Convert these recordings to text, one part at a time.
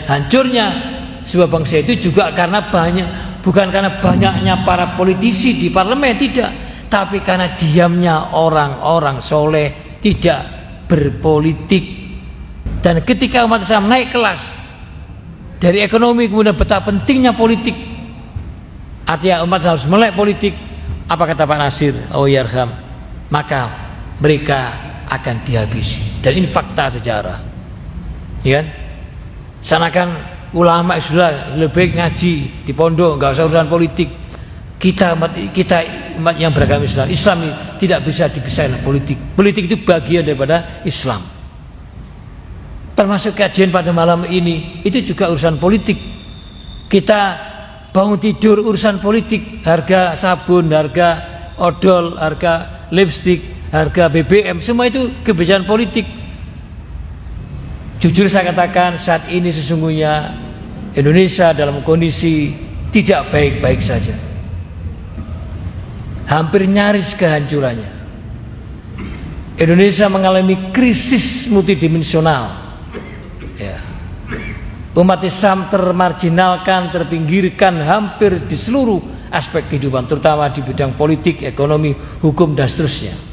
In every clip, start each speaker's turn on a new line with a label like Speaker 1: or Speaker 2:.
Speaker 1: hancurnya sebuah bangsa itu juga bukan karena banyaknya para politisi di parlemen, tidak, tapi karena diamnya orang-orang soleh tidak berpolitik. Dan ketika umat Islam naik kelas dari ekonomi kemudian betapa pentingnya politik, artinya umat harus melek politik. Apa kata Pak Nasir? Oh yarham, maka mereka akan dihabisi. Dan ini fakta sejarah, ya kan? Sanakan ulama sudah lebih ngaji di pondok, nggak usah urusan politik. Kita umat yang beragama Islam tidak bisa dipisahkan politik. Politik itu bagian daripada Islam. Termasuk kajian pada malam ini itu juga urusan politik. Kita bangun tidur urusan politik, harga sabun, harga odol, harga lipstik, harga BBM, semua itu kebijakan politik. Jujur saya katakan saat ini sesungguhnya Indonesia dalam kondisi tidak baik-baik saja, hampir nyaris kehancurannya. Indonesia mengalami krisis multidimensional, ya. Umat Islam termarginalkan, terpinggirkan hampir di seluruh aspek kehidupan, terutama di bidang politik, ekonomi, hukum, dan seterusnya.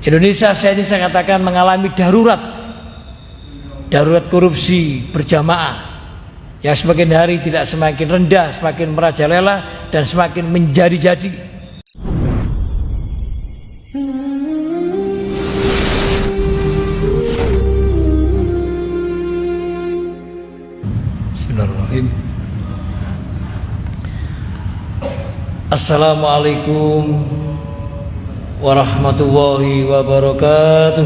Speaker 1: Indonesia saya katakan mengalami darurat korupsi berjamaah yang semakin hari tidak semakin rendah, semakin merajalela dan semakin menjadi-jadi. Bismillahirrahmanirrahim. Assalamualaikum warahmatullahi wabarakatuh.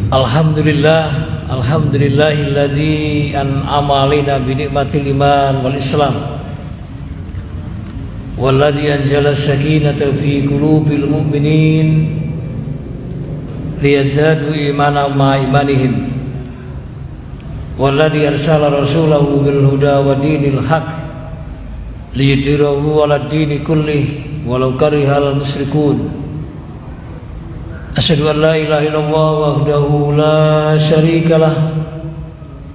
Speaker 1: Alhamdulillahilladzi an'ama 'alaina bi ni'matil iman wal islam walladzi anzala as-sakinata fi qulubil mu'minin liyazadu imanan ma imanihim walladzi arsala rasulahu bil huda wa dinil haqq liyudhhirahu 'alad dini kullih walau karihal musyrikun. Asyhadu an la ilaha illallah wahdahu la syarikalah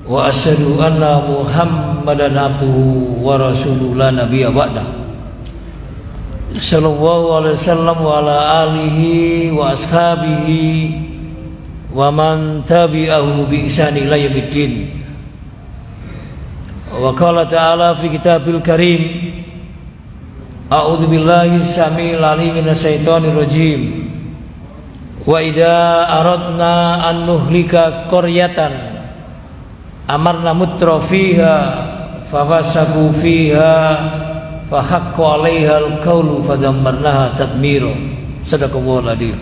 Speaker 1: wa asyhadu anna Muhammadan abduhu wa rasuluhu la nabiyya ba'da. Sallallahu alaihi wasallam wa ala alihi wa ashabihi wa man tabi'ahu bi ihsan ila yaumiddin. Wa qala ta'ala fi kitabil karim, a'udzu billahi samil alim minasyaitonir rajim. Wa idza aradna an nuhlika qaryatan amarna mutrafiha fafasaku fiha fa haqqo 'alaiha al-qaulu fadammarnaha tadmira. Sadaqallahul adzim.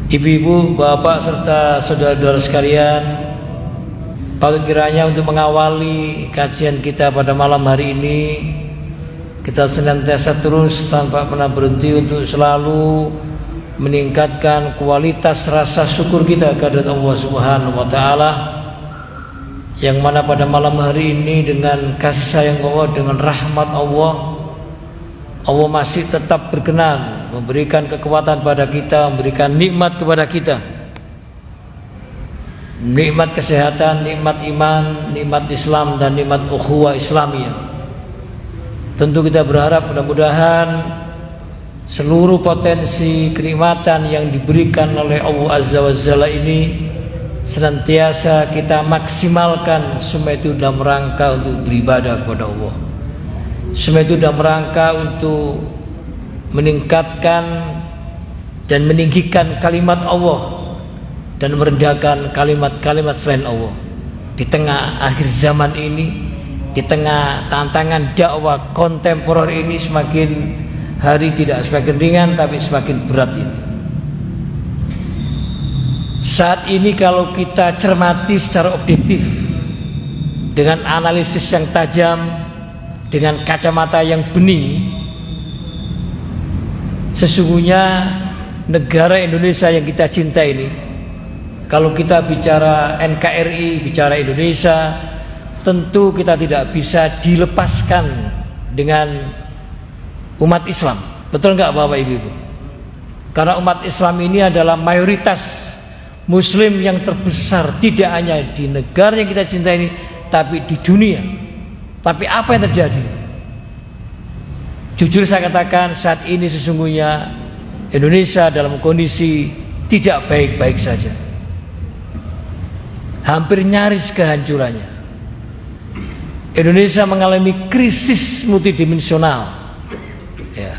Speaker 1: Ibu-ibu, bapak serta saudara-saudara sekalian, patut kiranya untuk mengawali kajian kita pada malam hari ini kita senantiasa terus tanpa pernah berhenti untuk selalu meningkatkan kualitas rasa syukur kita kehadirat Allah Subhanahu wa taala, yang mana pada malam hari ini dengan kasih sayang Allah, dengan rahmat Allah masih tetap berkenan memberikan kekuatan pada kita, memberikan nikmat kepada kita, nikmat kesehatan, nikmat iman, nikmat Islam, dan nikmat ukhuwah Islamiyah. Tentu kita berharap mudah-mudahan seluruh potensi kenikmatan yang diberikan oleh Allah Azza wa Jalla ini senantiasa kita maksimalkan, semua itu dalam rangka untuk beribadah kepada Allah, semua itu dalam rangka untuk meningkatkan dan meninggikan kalimat Allah dan merendahkan kalimat-kalimat selain Allah. Di tengah akhir zaman ini, di tengah tantangan dakwah kontemporer ini, semakin hari tidak semakin ringan tapi semakin berat ini. Saat ini kalau kita cermati secara objektif dengan analisis yang tajam, dengan kacamata yang bening, sesungguhnya negara Indonesia yang kita cinta ini, kalau kita bicara NKRI, bicara Indonesia, tentu kita tidak bisa dilepaskan dengan umat Islam. Betul nggak Bapak Ibu? Karena umat Islam ini adalah mayoritas Muslim yang terbesar, tidak hanya di negara yang kita cintai ini, tapi di dunia. Tapi apa yang terjadi? Jujur saya katakan, saat ini sesungguhnya Indonesia dalam kondisi tidak baik-baik saja. Hampir nyaris kehancurannya. Indonesia mengalami krisis multidimensional. Ya.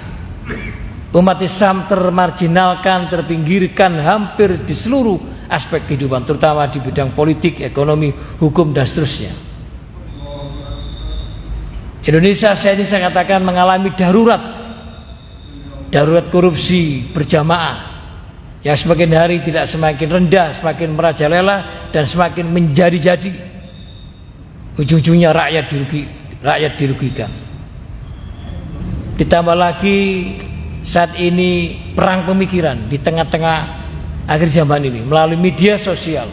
Speaker 1: Umat Islam termarginalkan, terpinggirkan hampir di seluruh aspek kehidupan, terutama di bidang politik, ekonomi, hukum, dan seterusnya. Indonesia saat ini saya katakan mengalami darurat korupsi berjamaah yang semakin hari tidak semakin rendah, semakin merajalela dan semakin menjadi-jadi. Ujung-ujungnya rakyat dirugikan. Ditambah lagi saat ini perang pemikiran di tengah-tengah akhir zaman ini melalui media sosial.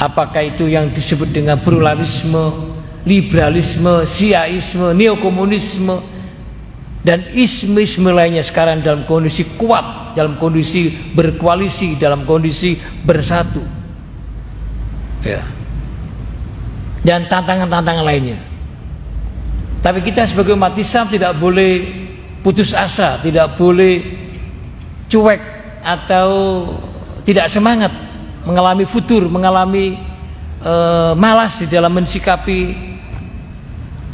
Speaker 1: Apakah itu yang disebut dengan pluralisme, liberalisme, siaisme, neokomunisme, dan isme-isme lainnya sekarang dalam kondisi kuat, dalam kondisi berkoalisi, dalam kondisi bersatu, ya. Dan tantangan-tantangan lainnya. Tapi kita sebagai umat Islam tidak boleh putus asa, tidak boleh cuek atau tidak semangat, mengalami futur, mengalami malas di dalam mensikapi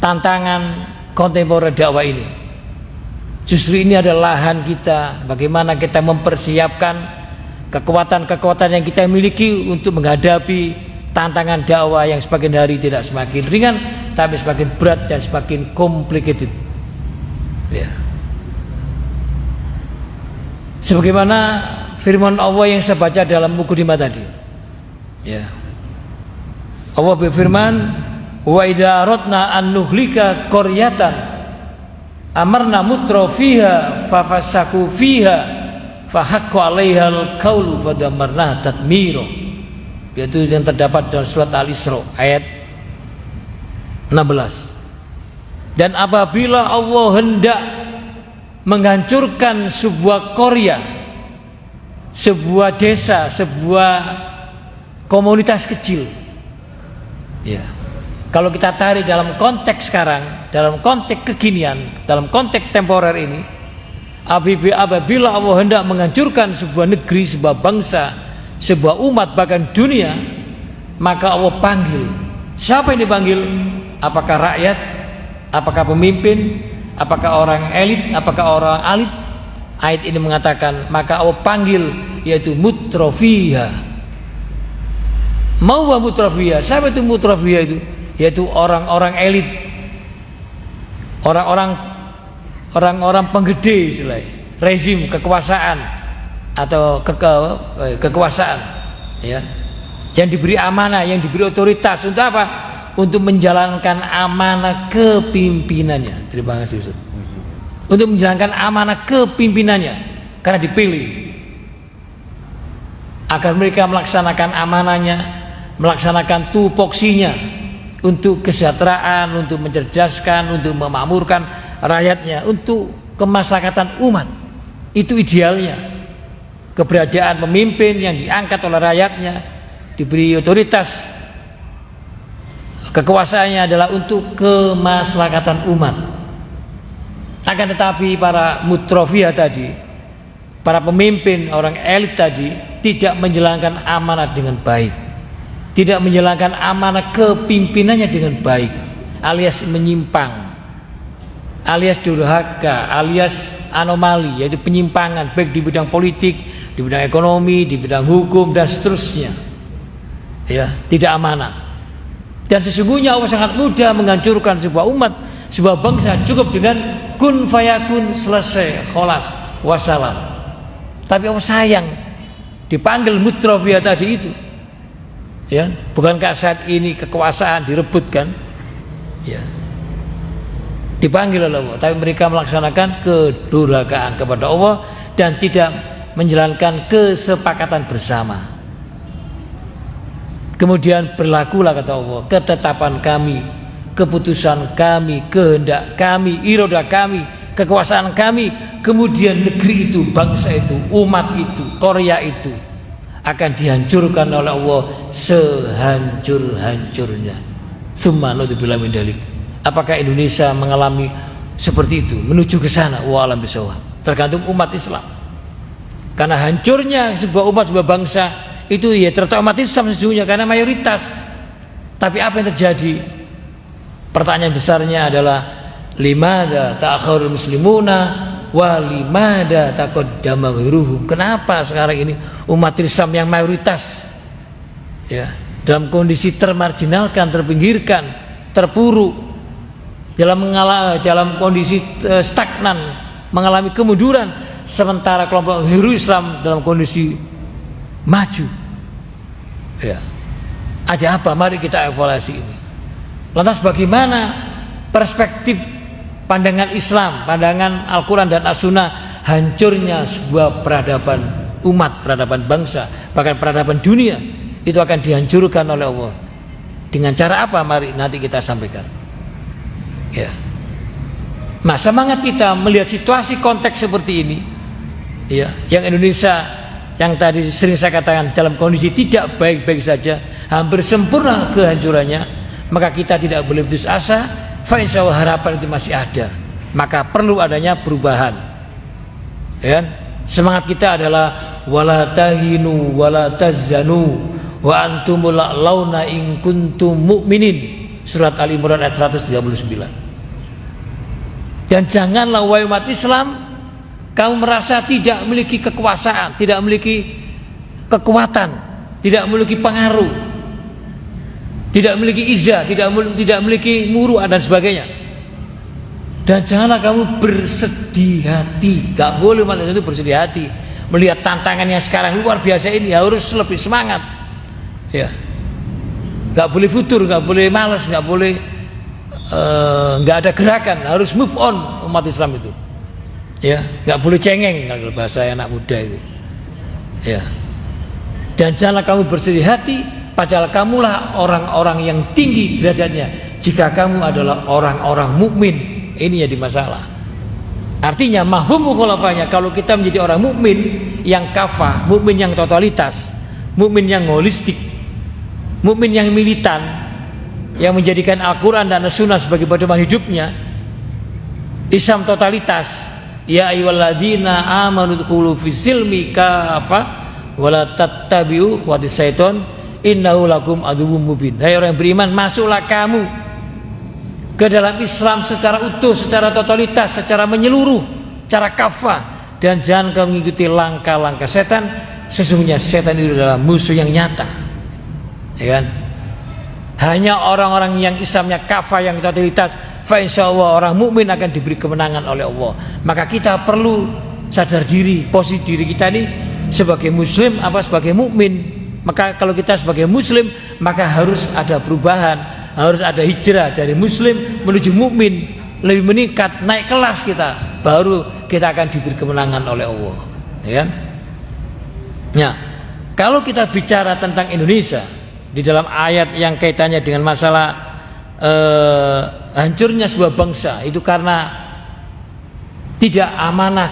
Speaker 1: tantangan kontemporer dakwah ini. Justru ini adalah lahan kita, bagaimana kita mempersiapkan kekuatan-kekuatan yang kita miliki untuk menghadapi tantangan dakwah yang semakin hari tidak semakin ringan, tapi semakin berat dan semakin complicated. Ya. Sebagaimana firman Allah yang saya baca dalam mukadimah tadi. Ya. Allah berfirman, "Wa idza aradna an nuhlika qaryatan amarna mutrafiha fafasaku fiha fahaqqa 'alaihal qaulu fadamarna tatmira." Yaitu yang terdapat dalam surat Al-Isra ayat 16. Dan apabila Allah hendak menghancurkan sebuah qarya, sebuah desa, sebuah komunitas kecil, ya. Kalau kita tarik dalam konteks sekarang, dalam konteks kekinian, dalam konteks temporer ini, apabila Allah hendak menghancurkan sebuah negeri, sebuah bangsa, sebuah umat, bahkan dunia, maka Allah panggil. Siapa yang dipanggil? Apakah rakyat? Apakah pemimpin? Apakah orang elit? Apakah orang alit? Ayat ini mengatakan, maka Allah panggil, yaitu mutrafiha. Mau mutrafiha? Siapa itu mutrafiha itu? Yaitu orang-orang elit, orang-orang penggede, istilahnya, rezim kekuasaan atau kekuasaan, ya, yang diberi amanah, yang diberi otoritas untuk apa? Untuk menjalankan amanah kepimpinannya. Terima kasih Ustaz. Untuk menjalankan amanah kepimpinannya, karena dipilih agar mereka melaksanakan amanahnya, melaksanakan tupoksinya untuk kesejahteraan, untuk mencerdaskan, untuk memakmurkan rakyatnya, untuk kemaslahatan umat. Itu idealnya. Keberadaan pemimpin yang diangkat oleh rakyatnya, diberi otoritas, kekuasaannya adalah untuk kemaslahatan umat. Akan tetapi para mutrofiyah tadi, para pemimpin, orang elit tadi, tidak menjalankan amanat dengan baik, tidak menjalankan amanah kepimpinannya dengan baik, alias menyimpang, alias durhaka, alias anomali, yaitu penyimpangan baik di bidang politik, di bidang ekonomi, di bidang hukum, dan seterusnya, ya, tidak amanah. Dan sesungguhnya Allah sangat mudah menghancurkan sebuah umat, sebuah bangsa, cukup dengan kun fayakun, selesai, kholas, wassalam. Tapi Allah sayang dipanggil mutrafiyah tadi itu, ya. Bukankah saat ini kekuasaan direbutkan, ya, dipanggil oleh Allah, tapi mereka melaksanakan kedurhakaan kepada Allah dan tidak menjalankan kesepakatan bersama. Kemudian berlakulah, kata Allah, ketetapan kami, keputusan kami, kehendak kami, iroda kami, kekuasaan kami, kemudian negeri itu, bangsa itu, umat itu, Korea itu akan dihancurkan oleh Allah sehancur-hancurnya. Tsumma na'udzubillahi min dzalik. Apakah Indonesia mengalami seperti itu, menuju ke sana? Wallahu a'lam bishawab. Tergantung umat Islam. Karena hancurnya sebuah umat, sebuah bangsa itu ya terutama umat Islam sesungguhnya karena mayoritas. Tapi apa yang terjadi? Pertanyaan besarnya adalah limada ta'akhirul muslimuna wa limada taqaddama ghairuhum. Kenapa sekarang ini umat Islam yang mayoritas ya dalam kondisi termarginalkan, terpinggirkan, terpuruk, dalam kondisi stagnan, mengalami kemunduran, sementara kelompok ghairu Islam dalam kondisi maju. Ya. Ada apa? Mari kita evaluasi ini. Lantas bagaimana perspektif pandangan Islam, pandangan Al-Quran dan As-Sunnah hancurnya sebuah peradaban umat, peradaban bangsa, bahkan peradaban dunia itu akan dihancurkan oleh Allah. Dengan cara apa? Mari nanti kita sampaikan. Ya. Nah, semangat kita melihat situasi konteks seperti ini, ya, yang Indonesia yang tadi sering saya katakan dalam kondisi tidak baik-baik saja, hampir sempurna kehancurannya. Maka kita tidak boleh putus asa. Fa insyaallah harapan itu masih ada. Maka perlu adanya perubahan. Ya, semangat kita adalah wala tahinu wala tazanu wa antumul launa in kuntum mu'minin. Surat Ali Imran ayat 139. Dan janganlah wahai umat Islam kamu merasa tidak memiliki kekuasaan, tidak memiliki kekuatan, tidak memiliki pengaruh, tidak memiliki izah, tidak memiliki muruah dan sebagainya. Dan janganlah kamu bersedih hati. Gak boleh umat Islam itu bersedih hati melihat tantangan yang sekarang luar biasa ini. Harus lebih semangat. Ya, gak boleh futur, gak boleh malas, gak boleh gak ada gerakan. Harus move on umat Islam itu. Ya, gak boleh cengeng kalau bahasa anak muda itu. Ya. Dan janganlah kamu bersedih hati. Padahal kamulah orang-orang yang tinggi derajatnya jika kamu adalah orang-orang mukmin. Ini jadi masalah. Artinya mahfum mukhalafahnya, kalau kita menjadi orang mukmin yang kafah, mukmin yang totalitas, mukmin yang holistik, mukmin yang militan, yang menjadikan Al-Quran dan As-Sunnah sebagai pedoman hidupnya, Islam totalitas. Ya ayyuhalladzina amanu dkhulu fis-silmi kafah wa la tattabi'u khuwatis syaiton innahu lakum aduwwum mubin. Hai orang yang beriman, masuklah kamu ke dalam Islam secara utuh, secara totalitas, secara menyeluruh, secara kafah, dan jangan kamu mengikuti langkah-langkah setan. Sesungguhnya setan itu adalah musuh yang nyata. Ya kan? Hanya orang-orang yang Islamnya kafah, yang totalitas, fa insyaallah orang mukmin akan diberi kemenangan oleh Allah. Maka kita perlu sadar diri, posisi diri kita ini sebagai muslim apa sebagai mukmin. Maka kalau kita sebagai muslim, maka harus ada perubahan, harus ada hijrah dari muslim menuju mukmin, lebih meningkat, naik kelas kita, baru kita akan diberi kemenangan oleh Allah. Ya. Nah, kalau kita bicara tentang Indonesia di dalam ayat yang kaitannya dengan masalah hancurnya sebuah bangsa itu karena tidak amanah,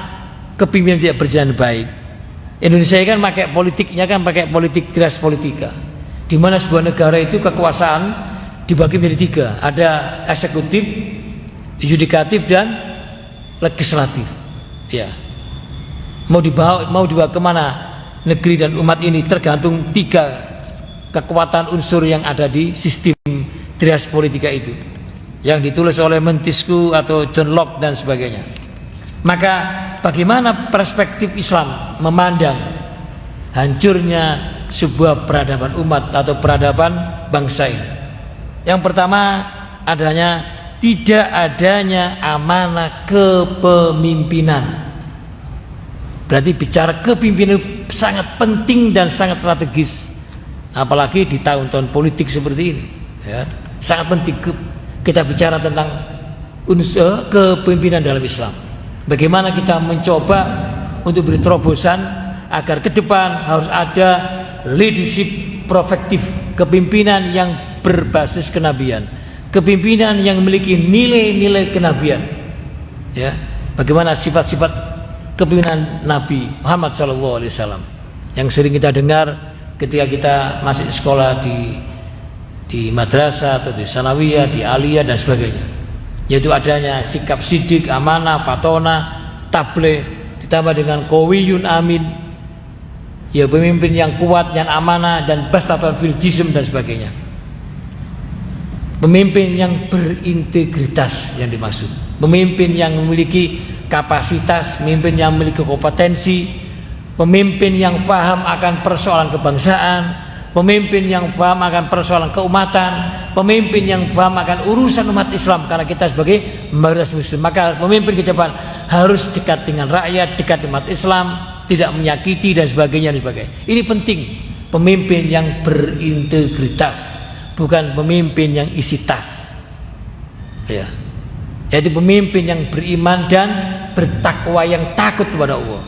Speaker 1: kepemimpinan tidak berjalan baik. Indonesia kan pakai politiknya kan pakai politik res politika, di mana sebuah negara itu kekuasaan dibagi menjadi tiga, ada eksekutif, yudikatif dan legislatif. Ya, mau dibawa kemana negeri dan umat ini tergantung tiga kekuatan unsur yang ada di sistem res politika itu, yang ditulis oleh Montesquieu atau John Locke dan sebagainya. Maka bagaimana perspektif Islam memandang hancurnya sebuah peradaban umat atau peradaban bangsa ini? Yang pertama adanya tidak adanya amanah kepemimpinan. Berarti bicara kepemimpinan sangat penting dan sangat strategis, apalagi di tahun-tahun politik seperti ini. Ya, sangat penting kita bicara tentang unsur kepemimpinan dalam Islam. Bagaimana kita mencoba untuk beri terobosan agar ke depan harus ada leadership proaktif, kepemimpinan yang berbasis kenabian, kepemimpinan yang memiliki nilai-nilai kenabian. Ya, bagaimana sifat-sifat kepemimpinan Nabi Muhammad SAW yang sering kita dengar ketika kita masih sekolah di madrasah atau di sanawiyah, di aliyah dan sebagainya, yaitu adanya sikap sidik, amanah, fatona, tabligh, ditambah dengan qawiyun amin, ya pemimpin yang kuat, yang amanah, dan basatun fil jism dan sebagainya. Pemimpin yang berintegritas yang dimaksud, pemimpin yang memiliki kapasitas, pemimpin yang memiliki kompetensi, pemimpin yang paham akan persoalan kebangsaan, pemimpin yang paham akan persoalan keumatan, pemimpin yang paham akan urusan umat Islam, karena kita sebagai mayoritas muslim. Maka pemimpin ke depan harus dekat dengan rakyat, dekat dengan umat Islam, tidak menyakiti dan sebagainya. Ini penting, pemimpin yang berintegritas, bukan pemimpin yang isi tas, ya, yaitu pemimpin yang beriman dan bertakwa, yang takut kepada Allah.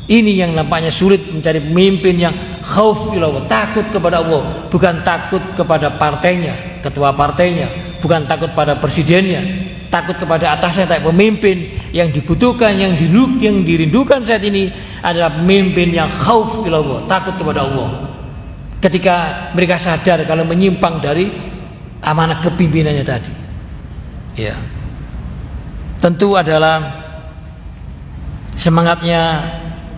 Speaker 1: Ini yang nampaknya sulit mencari pemimpin yang khauf ilallah, takut kepada Allah, bukan takut kepada partainya, ketua partainya, bukan takut pada presidennya, takut kepada atasnya. Tapi pemimpin yang dibutuhkan, yang dirindukan saat ini adalah pemimpin yang khauf ilallah, takut kepada Allah. Ketika mereka sadar kalau menyimpang dari amanah kepimpinannya tadi, ya, tentu adalah semangatnya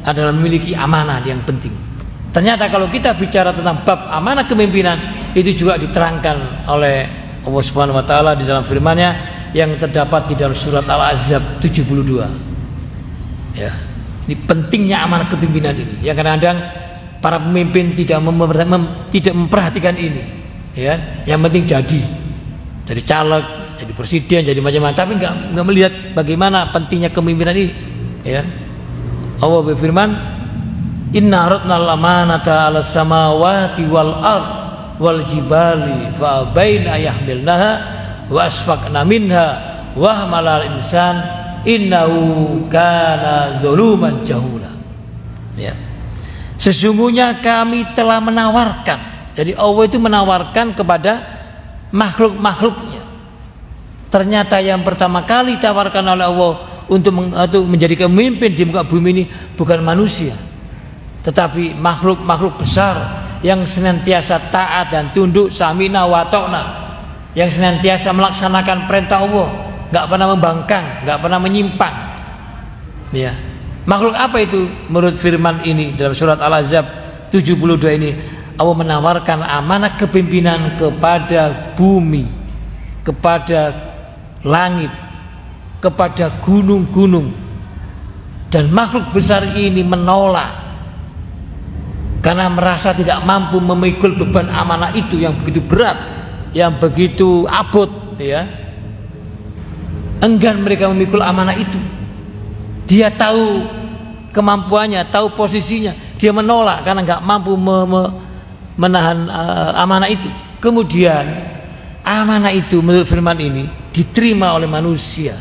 Speaker 1: adalah memiliki amanah yang penting. Ternyata kalau kita bicara tentang bab amanah kepemimpinan, itu juga diterangkan oleh Allah Subhanahu wa taala di dalam firman-Nya yang terdapat di dalam surat Al-Ahzab 72. Ya, ini pentingnya amanah kepemimpinan ini. Yang kadang-kadang para pemimpin tidak memperhatikan ini, ya. Yang penting jadi caleg, jadi presiden, jadi macam-macam, tapi nggak melihat bagaimana pentingnya kepemimpinan ini, ya. Allah berfirman, inna aradnal amanata 'alas samawati wal ard wal jibali fa abaina yahmilnaha wa asfaqna minha wa hamalal insan innahu kana zaluman jahula. Ya. Sesungguhnya kami telah menawarkan, jadi Allah itu menawarkan kepada makhluk-makhluknya. Ternyata yang pertama kali ditawarkan oleh Allah untuk menjadi pemimpin di muka bumi ini bukan manusia, tetapi makhluk-makhluk besar yang senantiasa taat dan tunduk, samina wa ta'na, yang senantiasa melaksanakan perintah Allah, nggak pernah membangkang, nggak pernah menyimpang, ya. Makhluk apa itu? Menurut firman ini dalam surat Al-Ahzab 72 ini, Allah menawarkan amanah kepemimpinan kepada bumi, kepada langit, kepada gunung-gunung, dan makhluk besar ini menolak karena merasa tidak mampu memikul beban amanah itu yang begitu berat, yang begitu abot, ya. Enggan mereka memikul amanah itu. Dia tahu kemampuannya, tahu posisinya, dia menolak karena nggak mampu menahan amanah itu. Kemudian amanah itu menurut firman ini diterima oleh manusia.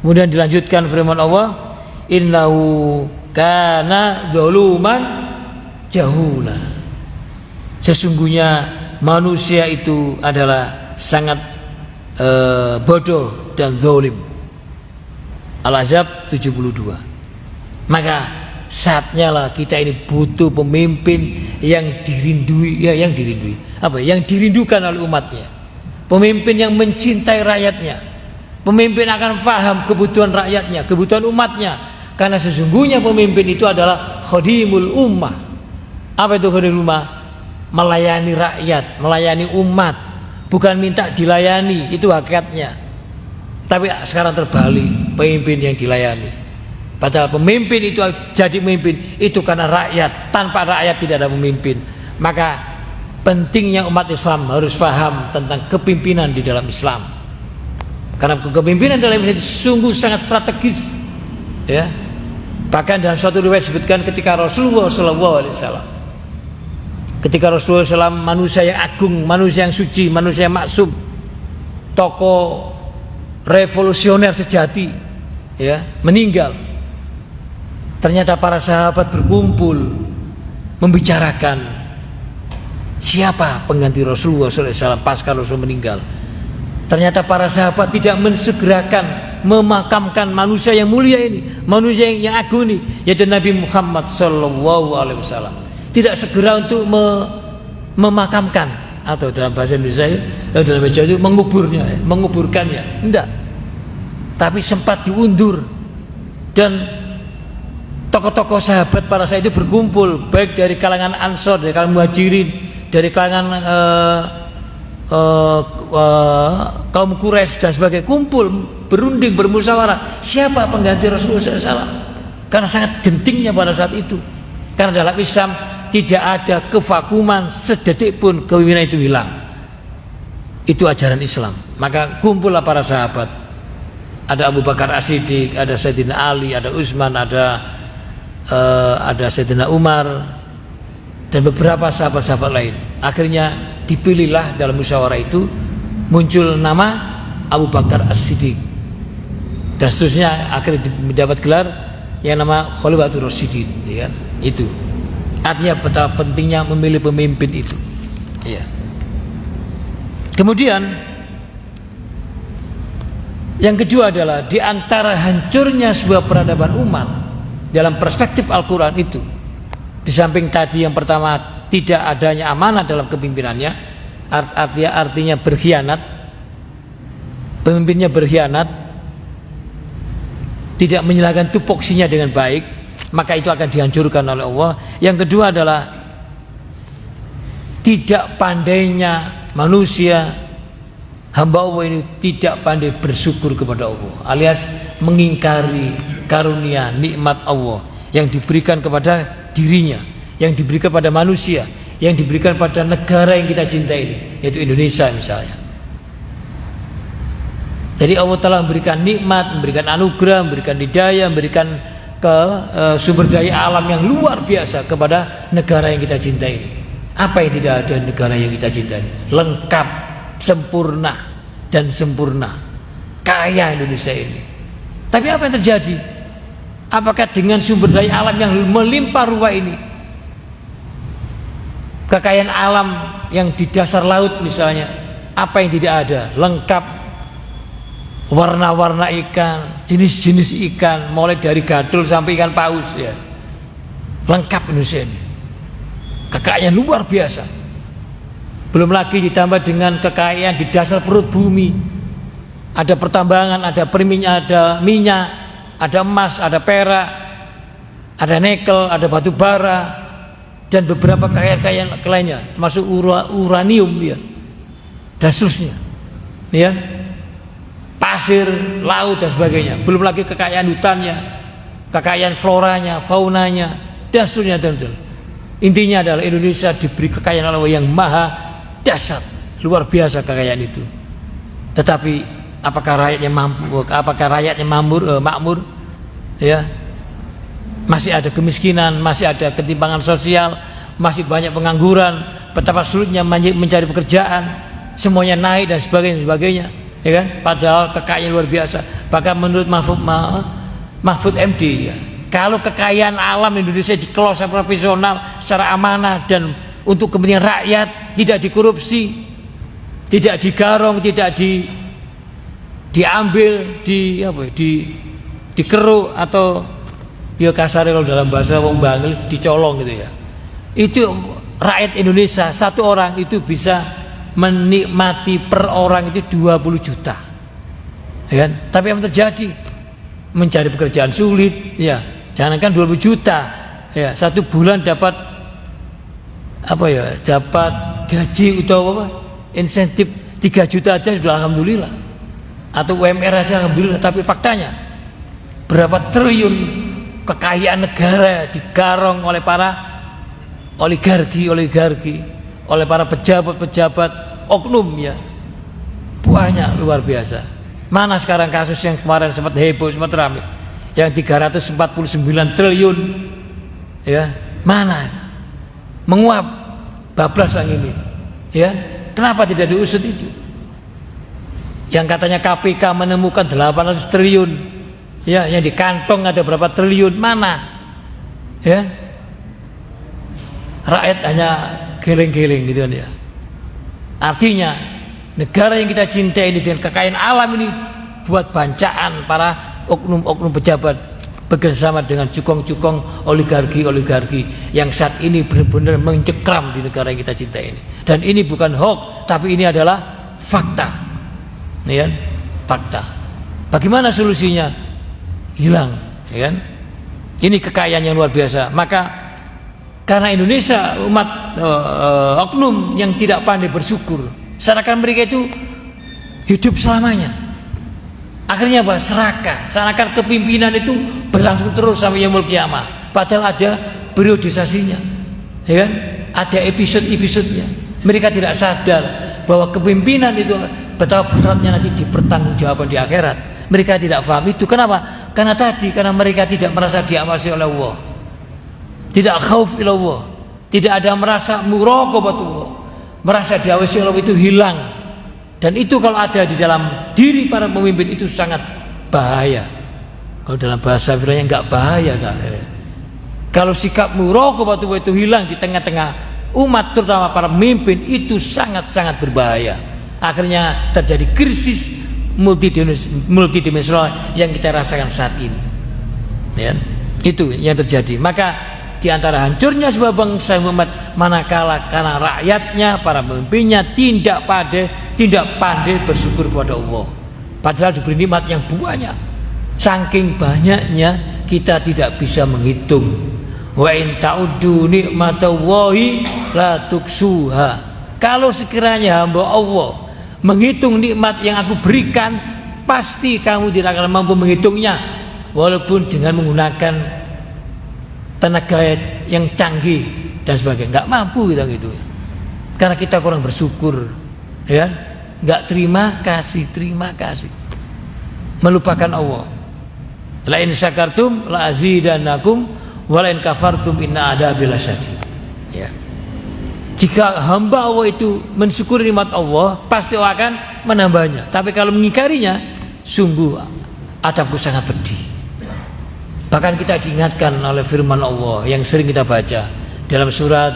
Speaker 1: Kemudian dilanjutkan firman Allah, innahu kana zaluman jahula. Sesungguhnya manusia itu adalah sangat bodoh dan zalim. Al-Ahzab 72. Maka saatnya lah kita ini butuh pemimpin yang dirindui, ya, yang dirindukan oleh umatnya. Pemimpin yang mencintai rakyatnya. Pemimpin akan paham kebutuhan rakyatnya, kebutuhan umatnya. Karena sesungguhnya pemimpin itu adalah khadimul ummah. Apa itu khadimul ummah? Melayani rakyat, melayani umat, bukan minta dilayani, itu hakikatnya. Tapi sekarang terbalik, pemimpin yang dilayani. Padahal pemimpin itu jadi pemimpin itu karena rakyat. Tanpa rakyat tidak ada pemimpin. Maka pentingnya umat Islam harus paham tentang kepimpinan di dalam Islam. Karena kepimpinan dalam Islam itu sungguh sangat strategis, ya. Bahkan dalam suatu riwayat disebutkan ketika Rasulullah SAW, ketika Rasulullah SAW manusia yang agung, manusia yang suci, manusia yang maksum, tokoh revolusioner sejati, ya, meninggal. Ternyata para sahabat berkumpul membicarakan siapa pengganti Rasulullah SAW pasca Rasul meninggal. Ternyata para sahabat tidak mensegerakan memakamkan manusia yang mulia ini, manusia yang agung ini, yaitu Nabi Muhammad sallallahu alaihi wasallam. Tidak segera untuk memakamkan, atau dalam bahasa Indonesia, dalam bahasa Jawa itu menguburkannya, enggak. Tapi sempat diundur, dan tokoh-tokoh sahabat para sahabat itu berkumpul, baik dari kalangan Ansor, dari kalangan Muhajirin, dari kalangan kaum Quraisy dan sebagainya, kumpul, berunding, bermusyawarah siapa pengganti Rasulullah SAW, karena sangat gentingnya pada saat itu. Karena dalam Islam tidak ada kevakuman sedetik pun kepemimpinan itu hilang. Itu ajaran Islam. Maka kumpullah para sahabat. Ada Abu Bakar As-Siddiq, ada Sayyidina Ali, ada Utsman, ada Sayyidina Umar, dan beberapa sahabat-sahabat lain. Akhirnya dipilihlah dalam musyawarah itu, muncul nama Abu Bakar As-Siddiq, dan seterusnya akhirnya mendapat gelar yang nama Khalifatur Rasyidin, ya kan? Itu artinya betapa pentingnya memilih pemimpin itu, ya. Kemudian yang kedua adalah di antara hancurnya sebuah peradaban umat dalam perspektif Al-Quran itu, di samping tadi yang pertama tidak adanya amanah dalam kepemimpinannya, artinya berkhianat, pemimpinnya berkhianat, tidak menjalankan tupoksinya dengan baik, maka itu akan dihancurkan oleh Allah. Yang kedua adalah tidak pandainya manusia, hamba Allah ini tidak pandai bersyukur kepada Allah, alias mengingkari karunia nikmat Allah yang diberikan kepada dirinya, yang diberikan pada manusia, yang diberikan pada negara yang kita cintai ini, yaitu Indonesia misalnya. Jadi Allah telah memberikan nikmat, memberikan anugerah, memberikan hidayah, memberikan sumber daya alam yang luar biasa kepada negara yang kita cintai ini. Apa yang tidak ada negara yang kita cintai? Lengkap, sempurna, dan sempurna, kaya Indonesia ini. Tapi apa yang terjadi? Apakah dengan sumber daya alam yang melimpah ruah ini, kekayaan alam yang di dasar laut misalnya, apa yang tidak ada? Lengkap, warna-warna ikan, jenis-jenis ikan, mulai dari gadul sampai ikan paus, ya. Lengkap Indonesia ini, kekayaan luar biasa. Belum lagi ditambah dengan kekayaan di dasar perut bumi. Ada pertambangan, ada ada minyak, ada emas, ada perak, ada nikel, ada batu bara, dan beberapa kekayaan lainnya, termasuk uranium, ya, dan seterusnya, ya, pasir, laut dan sebagainya. Belum lagi kekayaan hutannya, kekayaan floranya, faunanya, dan seterusnya. Intinya adalah Indonesia diberi kekayaan Allah yang maha dasar, luar biasa kekayaan itu. Tetapi apakah rakyatnya mampu? Apakah rakyatnya makmur? Ya, masih ada kemiskinan, masih ada ketimpangan sosial, masih banyak pengangguran, betapa sulitnya mencari pekerjaan, semuanya naik dan sebagainya, ya kan? Padahal kekayaan luar biasa. Bahkan menurut Mahfud MD, ya, kalau kekayaan alam Indonesia dikelola secara profesional, secara amanah dan untuk kepentingan rakyat, tidak dikorupsi, tidak digarong, tidak diambil, dikeruk, atau ya kasarnya kalau dalam bahasa wong Bangil dicolong gitu ya. Itu rakyat Indonesia satu orang itu bisa menikmati per orang itu 20 juta. Ya kan? Tapi yang terjadi, mencari pekerjaan sulit, ya. Jangankan 20 juta, ya, satu bulan dapat dapat gaji atau insentif 3 juta aja sudah alhamdulillah, atau UMR aja alhamdulillah. Tapi faktanya berapa triliun kekayaan negara digarong oleh para oligarki, oleh para pejabat oknum, ya, banyak, luar biasa. Mana sekarang kasus yang kemarin sempat heboh, sempat ramai, yang 349 triliun, ya, mana menguap, bablas yang ini, ya. Kenapa tidak diusut itu? Yang katanya KPK menemukan 800 triliun, ya, yang di kantong ada berapa triliun, mana, ya. Rakyat hanya geleng-geleng gitu kan, ya. Artinya negara yang kita cintai ini dengan kekayaan alam ini buat bancaan para oknum-oknum pejabat bekerjasama dengan cukong-cukong oligarki yang saat ini benar-benar mencekram di negara yang kita cintai ini. Dan ini bukan hoax, tapi ini adalah fakta, ya, fakta. Bagaimana solusinya? Hilang, ya kan? Ini kekayaan yang luar biasa. Maka karena Indonesia umat oknum yang tidak pandai bersyukur, seakan mereka itu hidup selamanya. Akhirnya apa? Serakah. Seakan kepimpinan itu berlangsung terus sampai yaumul kiamah. Padahal ada periodisasinya, ya kan? Ada episode-episodenya. Mereka tidak sadar bahwa kepimpinan itu betapa beratnya nanti dipertanggungjawabkan di akhirat. Mereka tidak paham itu. Kenapa? Karena mereka tidak merasa diawasi oleh Allah. Tidak khauf ilallah. Tidak ada merasa muraqabatullah. Merasa diawasi oleh Allah itu hilang. Dan itu kalau ada di dalam diri para pemimpin itu sangat bahaya. Kalau dalam bahasa firmannya enggak bahaya, Kak. Kalau sikap muraqabatullah itu hilang di tengah-tengah umat, terutama para pemimpin, itu sangat-sangat berbahaya. Akhirnya terjadi krisis multidimensional yang kita rasakan saat ini, ya, itu yang terjadi. Maka di antara hancurnya sebuah bangsa umat manakala karena rakyatnya, para pemimpinnya tidak pandai bersyukur kepada Allah, padahal diberi nikmat yang banyak. Saking banyaknya kita tidak bisa menghitung. Wa in ta'uddu nikmatallahi la tuksuha. Kalau sekiranya hamba Allah menghitung nikmat yang aku berikan, pasti kamu tidak akan mampu menghitungnya, walaupun dengan menggunakan tenaga yang canggih dan sebagainya. Nggak mampu kita gitu, karena kita kurang bersyukur, ya. Nggak terima kasih, melupakan Allah. La in syakartum la azidannakum wa la in kafartum inna adzabi lasyadid. Ya. Jika hamba Allah itu mensyukuri nikmat Allah, pasti Allah akan menambahnya. Tapi kalau mengingkarinya, sungguh adabku sangat pedih. Bahkan kita diingatkan oleh firman Allah yang sering kita baca dalam surat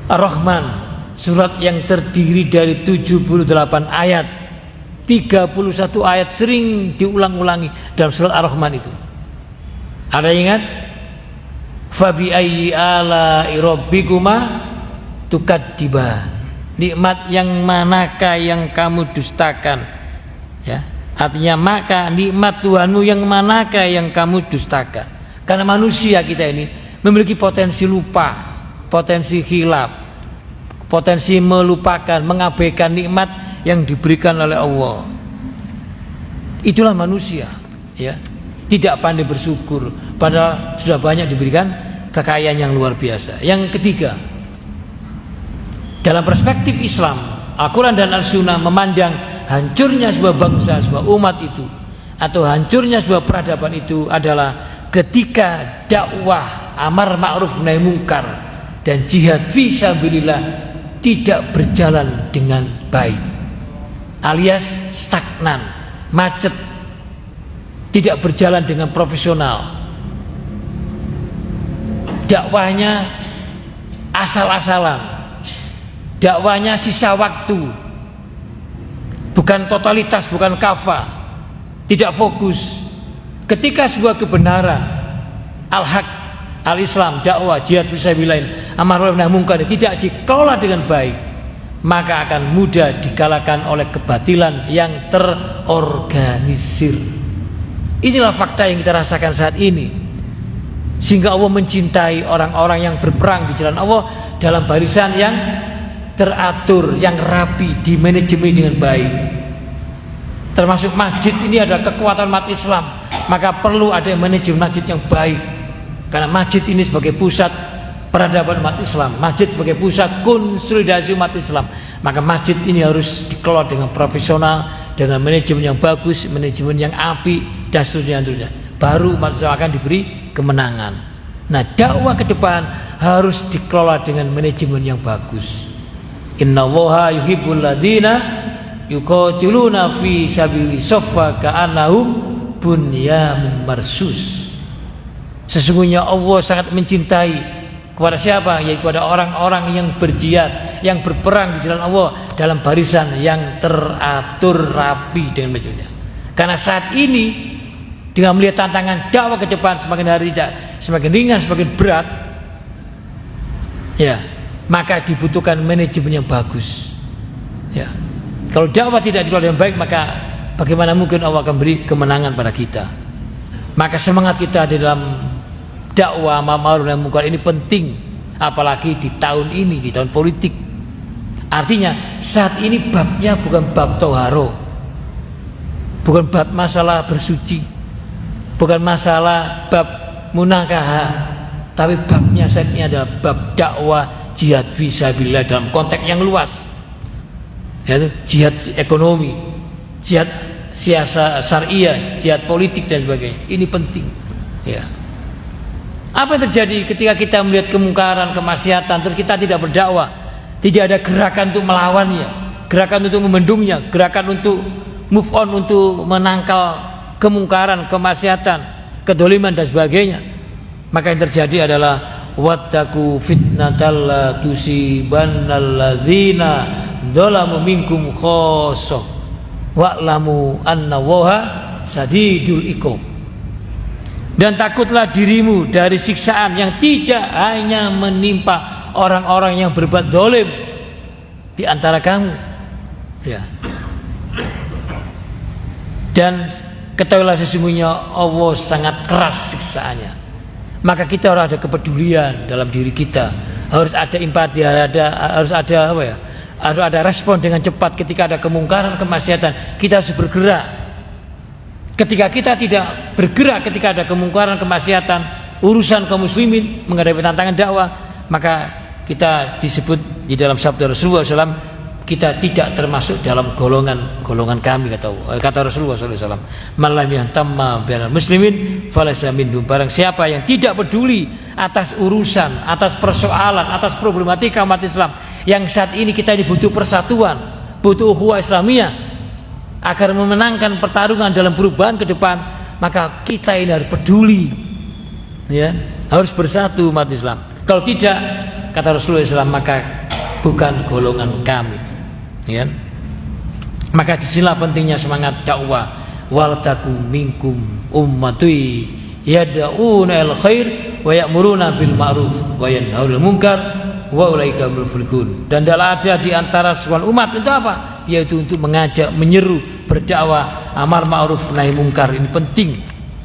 Speaker 1: Ar-Rahman, surat yang terdiri dari 78 ayat, 31 ayat sering diulang-ulangi dalam surat Ar-Rahman itu. Ada ingat? Fabi ayyi ala'i rabbikuma tukadziban. Nikmat yang manakah yang kamu dustakan? Ya, artinya maka nikmat Tuhanmu yang manakah yang kamu dustakan? Karena manusia kita ini memiliki potensi lupa, potensi hilaf, potensi melupakan, mengabaikan nikmat yang diberikan oleh Allah. Itulah manusia, ya. Tidak pandai bersyukur, padahal sudah banyak diberikan kekayaan yang luar biasa. Yang ketiga, dalam perspektif Islam, Al-Quran dan Al-Sunnah memandang hancurnya sebuah bangsa, sebuah umat itu, atau hancurnya sebuah peradaban itu adalah ketika dakwah amar ma'ruf nahi mungkar dan jihad fi sabilillah tidak berjalan dengan baik, alias stagnan, macet, tidak berjalan dengan profesional. Dakwahnya asal-asalan, dakwahnya sisa waktu, bukan totalitas, bukan kafah, tidak fokus. Ketika sebuah kebenaran, al-haq, al-islam, dakwah, jihad fisabilillah, amar ma'ruf nahi mungkar tidak dikelola dengan baik, maka akan mudah dikalahkan oleh kebatilan yang terorganisir. Inilah fakta yang kita rasakan saat ini. Sehingga Allah mencintai orang-orang yang berperang di jalan Allah dalam barisan yang teratur, yang rapi, dimanajemen dengan baik. Termasuk masjid ini adalah kekuatan umat Islam, maka perlu ada manajemen masjid yang baik. Karena masjid ini sebagai pusat peradaban umat Islam, masjid sebagai pusat konsolidasi umat Islam, maka masjid ini harus dikelola dengan profesional, dengan manajemen yang bagus, manajemen yang apik, dan seterusnya. Baru umat Islam akan diberi kemenangan. Nah, dakwah ke depan harus dikelola dengan manajemen yang bagus. Innallaha yuhibbul ladzina yuqatiluna fi sabili saffa ka'annahum bunyamun marsus. Sesungguhnya Allah sangat mencintai Kepada siapa? Yaitu kepada orang-orang yang berjihad, yang berperang di jalan Allah dalam barisan yang teratur rapi dengan majunya. Karena saat ini dengan melihat tantangan dakwah ke depan semakin hari semakin ringan, semakin berat, ya, maka dibutuhkan manajemen yang bagus. Ya. Kalau dakwah tidak dikelola dengan baik, maka bagaimana mungkin Allah akan beri kemenangan pada kita? Maka semangat kita di dalam dakwah amar ma'ruf nahi munkar ini penting, apalagi di tahun ini, di tahun politik. Artinya saat ini babnya bukan bab toharo, bukan bab masalah bersuci, bukan masalah bab munakaha, tapi babnya saat ini adalah bab dakwah jihad fisabilillah dalam konteks yang luas, yaitu jihad ekonomi, jihad siasa syariah, jihad politik dan sebagainya. Ini penting, ya. Apa yang terjadi ketika kita melihat kemungkaran, kemaksiatan, terus kita tidak berdakwah, tidak ada gerakan untuk melawannya, gerakan untuk membendungnya, gerakan untuk move on, untuk menangkal kemungkaran, kemaksiatan, kedoliman dan sebagainya, maka yang terjadi adalah wattaqu fitnatal la tusibannal ladzina dzalamu minkum khassah wa'lamu anna Allaha sadidul iqab. Dan takutlah dirimu dari siksaan yang tidak hanya menimpa orang-orang yang berbuat zalim di antara kamu, ya. Dan ketahuilah sesungguhnya Allah sangat keras siksaannya. Maka kita harus ada kepedulian dalam diri kita, harus ada empati, harus ada apa ya? Harus ada respon dengan cepat ketika ada kemungkaran, kemaksiatan. Kita harus bergerak. Ketika kita tidak bergerak ketika ada kemungkaran, kemaksiatan, urusan kaum muslimin menghadapi tantangan dakwah, maka kita disebut di dalam sabda Rasulullah SAW, kita tidak termasuk dalam golongan kami, kata Rasulullah SAW. Malam yang tamma biar muslimin falaysa minhum. Barang siapa yang tidak peduli atas urusan, atas persoalan, atas problematika umat Islam, yang saat ini kita ini butuh persatuan, butuh ukhuwah Islamiyah agar memenangkan pertarungan dalam perubahan ke depan, maka kita ini harus peduli, ya, harus bersatu umat Islam. Kalau tidak, kata Rasulullah SAW, maka bukan golongan kami, ya. Maka disinilah pentingnya semangat dakwah. Wal takum minkum ummati yad'una il khair wa ya'muruna bil ma'ruf wa yanhauna 'anil munkar wa ulaika humul muflihun. Dan ada di antara sebuah umat itu apa? Yaitu untuk mengajak, menyeru, berdakwah amar ma'ruf nahi munkar. Ini penting,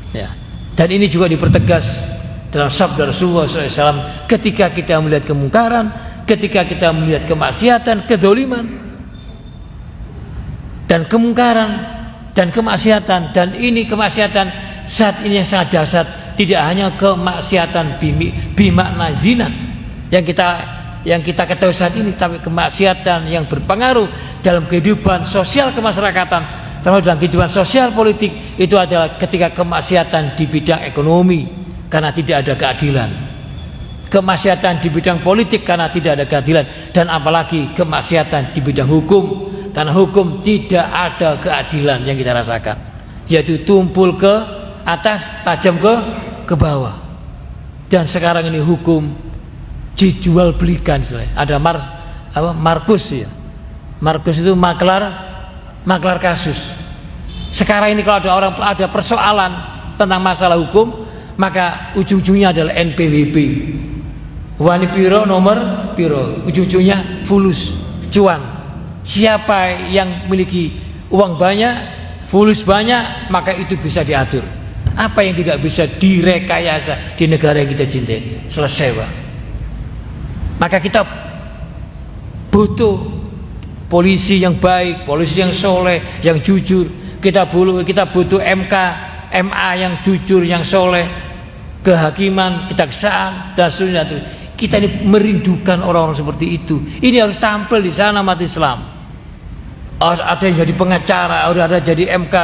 Speaker 1: ya. Dan ini juga dipertegas dalam sabda Rasulullah SAW, ketika kita melihat kemungkaran, ketika kita melihat kemaksiatan, kezaliman dan kemungkaran dan kemaksiatan. Dan ini kemaksiatan saat ini yang sangat dahsyat, tidak hanya kemaksiatan bimakna zina yang kita ketahui saat ini, tapi kemaksiatan yang berpengaruh dalam kehidupan sosial kemasyarakatan, termasuk dalam kehidupan sosial politik. Itu adalah ketika kemaksiatan di bidang ekonomi karena tidak ada keadilan, kemaksiatan di bidang politik karena tidak ada keadilan, dan apalagi kemaksiatan di bidang hukum, karena hukum tidak ada keadilan yang kita rasakan, yaitu tumpul ke atas, tajam ke bawah. Dan sekarang ini hukum dijual belikan. Ada Markus, ya. Markus itu maklar kasus. Sekarang ini kalau ada persoalan tentang masalah hukum, maka ujung-ujungnya adalah NPWP, wani piro nomor piro, ujung-ujungnya fulus, cuan. Siapa yang memiliki uang banyak, fulus banyak, maka itu bisa diatur. Apa yang tidak bisa direkayasa di negara yang kita cintai? Selesai, Pak. Maka kita butuh polisi yang baik, polisi yang soleh, yang jujur. Kita butuh MA yang jujur, yang soleh, kehakiman, kejaksaan, dan seterusnya. Kita ini merindukan orang-orang seperti itu. Ini harus tampil di sana umat Islam. Ada yang jadi pengacara, ada yang jadi MK,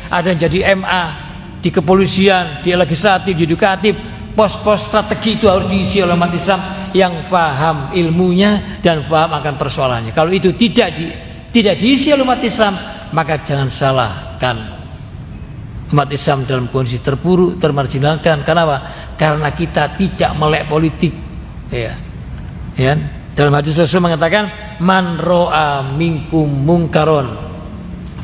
Speaker 1: ada yang jadi MA di kepolisian, di legislatif, di edukatif. Pos-pos strategi itu harus diisi oleh umat Islam yang faham ilmunya dan faham akan persoalannya. Kalau itu tidak diisi oleh umat Islam, maka jangan salahkan umat Islam dalam kondisi terpuruk, termarginalkan. Kenapa? Karena kita tidak melek politik, Ya. Ya. Dalam hadis Rasul mengatakan man ro'a minkum mungkaron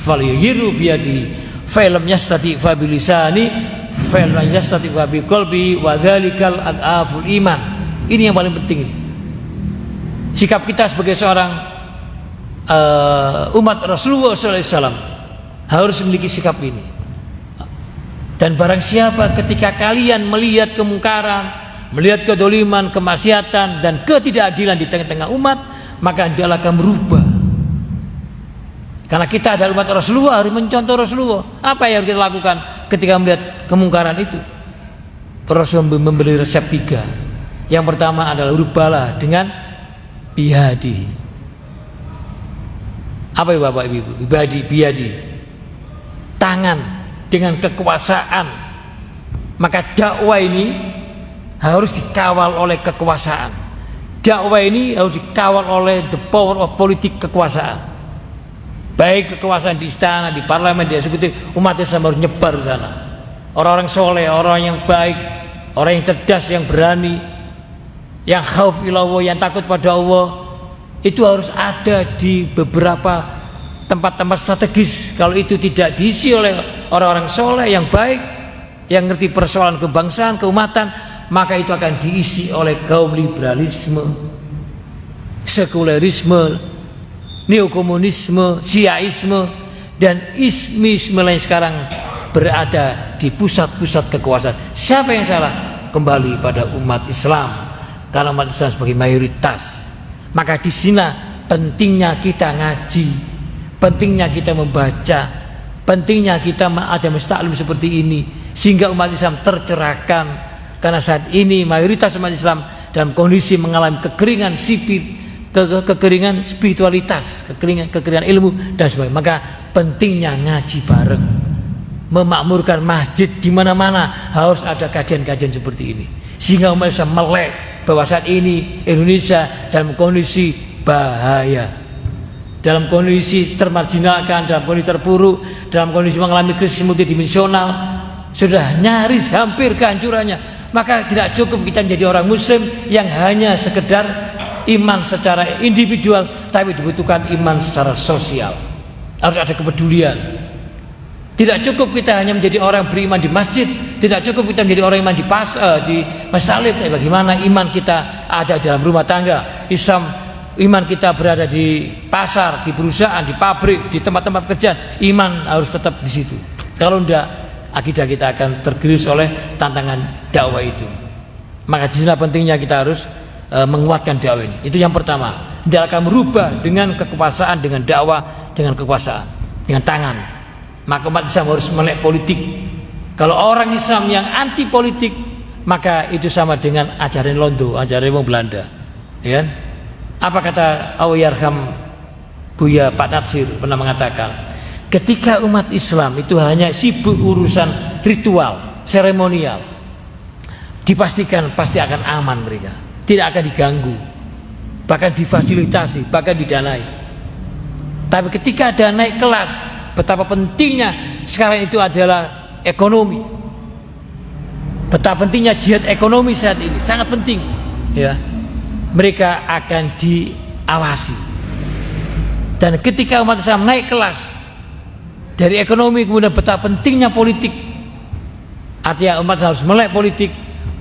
Speaker 1: falyughiru biyadi fa lam yastati fa bilisani fa lam yastati fa biqalbi wa dzalikal adaful iman. Ini yang paling penting ini. Sikap kita sebagai seorang umat Rasulullah SAW harus memiliki sikap ini. Dan barang siapa ketika kalian melihat kemungkaran, melihat kedoliman, kemaksiatan dan ketidakadilan di tengah-tengah umat, maka hendaklah kamu berubah. Karena kita adalah umat Rasulullah, harus mencontoh Rasulullah. Apa yang harus kita lakukan ketika melihat kemungkaran itu? Rasulullah memberi resep 3. Yang pertama adalah rubahlah dengan bihadi. Apa ya Bapak Ibu? Bihadi. Tangan dengan kekuasaan. Maka dakwah ini harus dikawal oleh kekuasaan. Dakwah ini harus dikawal oleh the power of politik, kekuasaan. Baik kekuasaan di istana, di parlemen, di eksekutif, umat Islam harus nyebar di sana. Orang-orang soleh, orang yang baik, orang yang cerdas, yang berani, yang khauf ilallah, yang takut pada Allah, itu harus ada di beberapa tempat-tempat strategis. Kalau itu tidak diisi oleh orang-orang soleh yang baik, yang ngerti persoalan kebangsaan, keumatan, maka itu akan diisi oleh kaum liberalisme, sekulerisme, neokomunisme, siaisme, dan ismisme lain sekarang berada di pusat-pusat kekuasaan. Siapa yang salah? Kembali pada umat Islam, karena umat Islam sebagai mayoritas. Maka di sini pentingnya kita ngaji, pentingnya kita membaca, pentingnya kita ada mustaklim seperti ini, sehingga umat Islam tercerahkan. Karena saat ini mayoritas umat Islam dalam kondisi mengalami kekeringan sipil, kekeringan spiritualitas, kekeringan ilmu dan sebagainya. Maka pentingnya ngaji bareng, memakmurkan masjid di mana-mana harus ada kajian-kajian seperti ini, sehingga umat Islam melek bahwa saat ini Indonesia dalam kondisi bahaya, dalam kondisi termarginalkan, dalam kondisi terpuruk, dalam kondisi mengalami krisis multidimensional, sudah nyaris hampir kehancurannya. Maka tidak cukup kita menjadi orang muslim yang hanya sekedar iman secara individual, tapi dibutuhkan iman secara sosial. Harus ada kepedulian. Tidak cukup kita hanya menjadi orang beriman di masjid, tidak cukup kita menjadi orang iman di masjid, tapi bagaimana iman kita ada dalam rumah tangga, iman kita berada di pasar, di perusahaan, di pabrik, di tempat-tempat kerja, iman harus tetap di situ. Kalau tidak, akidah kita akan tergerus oleh tantangan dakwah itu. Maka di sini pentingnya kita harus menguatkan dakwah ini. Itu yang pertama. Dia akan merubah dengan kekuasaan, dengan dakwah, dengan kekuasaan, dengan tangan. Maka umat Islam harus melek politik. Kalau orang Islam yang anti politik, maka itu sama dengan ajaran Londo, ajaran orang Belanda. Ya. Apa kata Awyarham Buya Pak Natsir pernah mengatakan, ketika umat Islam itu hanya sibuk urusan ritual, seremonial, dipastikan pasti akan aman mereka, tidak akan diganggu, bahkan difasilitasi, bahkan didanai. Tapi ketika ada naik kelas, betapa pentingnya sekarang itu adalah ekonomi, betapa pentingnya jihad ekonomi saat ini, sangat penting. Ya, mereka akan diawasi. Dan ketika umat Islam naik kelas dari ekonomi, kemudian betapa pentingnya politik, artinya umat harus melek politik.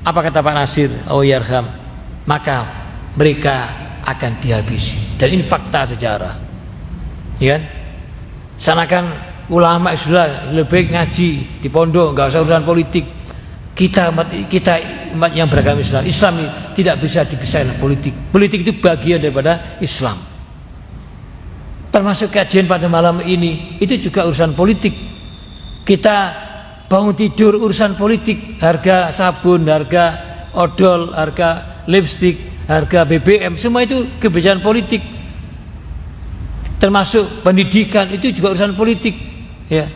Speaker 1: Apa kata Pak Nasir Awyarham? Maka mereka akan dihabisi. Dan ini fakta sejarah. Ya kan? Sana kan ulama sudah lebih baik ngaji di pondok, nggak usah urusan politik. Kita umat yang beragama Islam ini tidak bisa dipisahkan politik. Politik itu bagian daripada Islam. Termasuk kajian pada malam ini itu juga urusan politik. Kita bangun tidur urusan politik, harga sabun, harga odol, harga lipstik, harga BBM, semua itu kebijakan politik. Termasuk pendidikan itu juga urusan politik. Ya.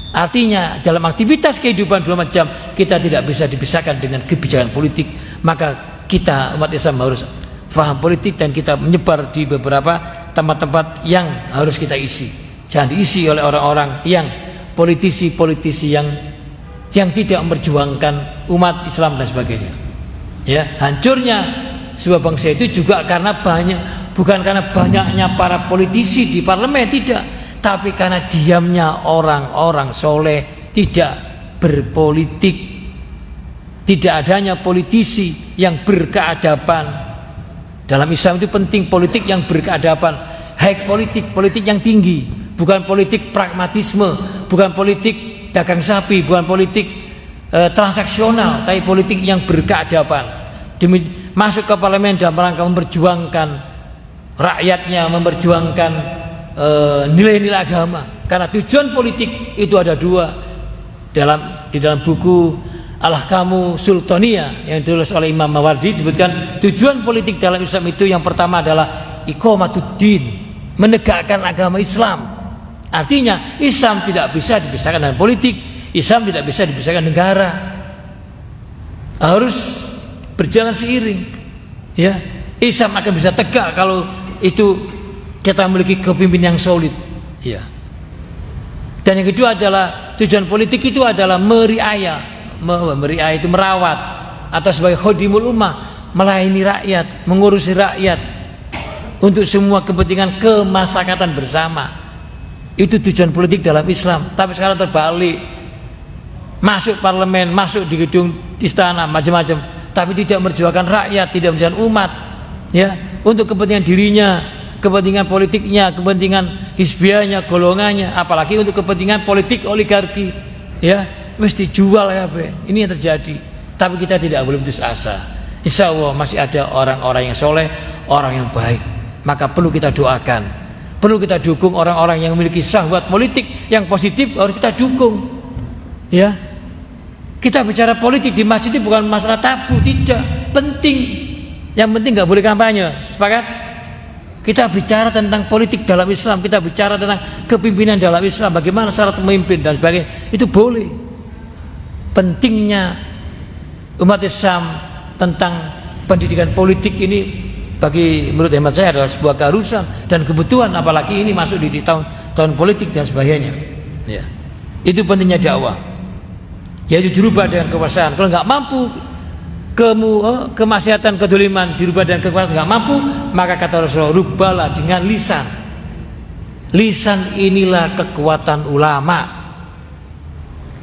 Speaker 1: Artinya dalam aktivitas kehidupan 24 jam kita tidak bisa dipisahkan dengan kebijakan politik. Maka kita umat Islam harus faham politik dan kita menyebar di beberapa tempat-tempat yang harus kita isi. Jangan diisi oleh orang-orang yang politisi-politisi yang tidak memperjuangkan umat Islam dan sebagainya. Ya, hancurnya sebuah bangsa itu juga bukan karena banyaknya para politisi di parlemen, tidak, tapi karena diamnya orang-orang soleh, tidak berpolitik, tidak adanya politisi yang berkeadaban. Dalam Islam itu penting politik yang berkeadaban, high politik yang tinggi, bukan politik pragmatisme, bukan politik dagang sapi, bukan politik transaksional, tapi politik yang berkeadaban. Masuk ke parlemen dalam rangka memperjuangkan rakyatnya, memperjuangkan nilai-nilai agama. Karena tujuan politik itu ada dua. Di dalam buku Al-Ahkamu Sultaniyah yang ditulis oleh Imam Mawardi disebutkan tujuan politik dalam Islam itu yang pertama adalah iqamatuddin, menegakkan agama Islam. Artinya Islam tidak bisa dipisahkan dengan politik, Islam tidak bisa dipisahkan negara, harus berjalan seiring. Ya, Islam akan bisa tegak kalau itu kita memiliki kepemimpinan yang solid. Ya. Dan yang kedua adalah tujuan politik itu adalah meriayah itu merawat, atau sebagai khodimul ummah, melayani rakyat, mengurusi rakyat untuk semua kepentingan kemasyarakatan bersama. Itu tujuan politik dalam Islam. Tapi sekarang terbalik, masuk parlemen, masuk di gedung istana, macam-macam, tapi tidak memperjuangkan rakyat, tidak memperjuangkan umat, ya, untuk kepentingan dirinya, kepentingan politiknya, kepentingan hizbiyahnya, golongannya, apalagi untuk kepentingan politik oligarki, ya, mesti jual ya, ini yang terjadi. Tapi kita tidak boleh putus asa. Insya Allah masih ada orang-orang yang soleh, orang yang baik. Maka perlu kita doakan, perlu kita dukung orang-orang yang memiliki syahwat politik yang positif, harus kita dukung. Ya, kita bicara politik di masjid itu bukan masalah tabu, tidak, penting. Yang penting nggak boleh kampanye. Sepakat? Kita bicara tentang politik dalam Islam, kita bicara tentang kepimpinan dalam Islam, bagaimana syarat pemimpin dan sebagainya, itu boleh. Pentingnya umat Islam tentang pendidikan politik ini menurut hemat saya adalah sebuah keharusan dan kebutuhan, apalagi ini masuk di tahun politik dan sebagainya. Ya. Itu pentingnya dakwah, yaitu dirubah dengan kekuasaan. Kalau nggak mampu kemaksiatan, kedoliman dirubah dengan kekuasaan, nggak mampu, maka kata Rasulullah, rubbalah dengan lisan. Lisan inilah kekuatan ulama,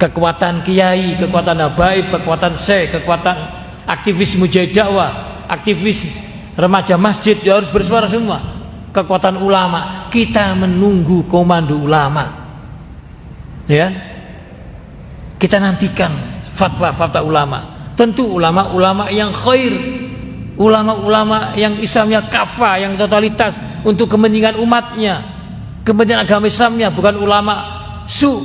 Speaker 1: kekuatan kiai, kekuatan habaib, kekuatan syekh, kekuatan aktivis mujahid dakwah, aktivis remaja masjid, ya harus bersuara semua. Kekuatan ulama, kita menunggu komando ulama, ya. Kita nantikan fatwa-fatwa ulama. Tentu ulama-ulama yang khair, ulama-ulama yang Islamnya kafah, yang totalitas untuk kepentingan umatnya, kepentingan agama Islamnya, bukan ulama su.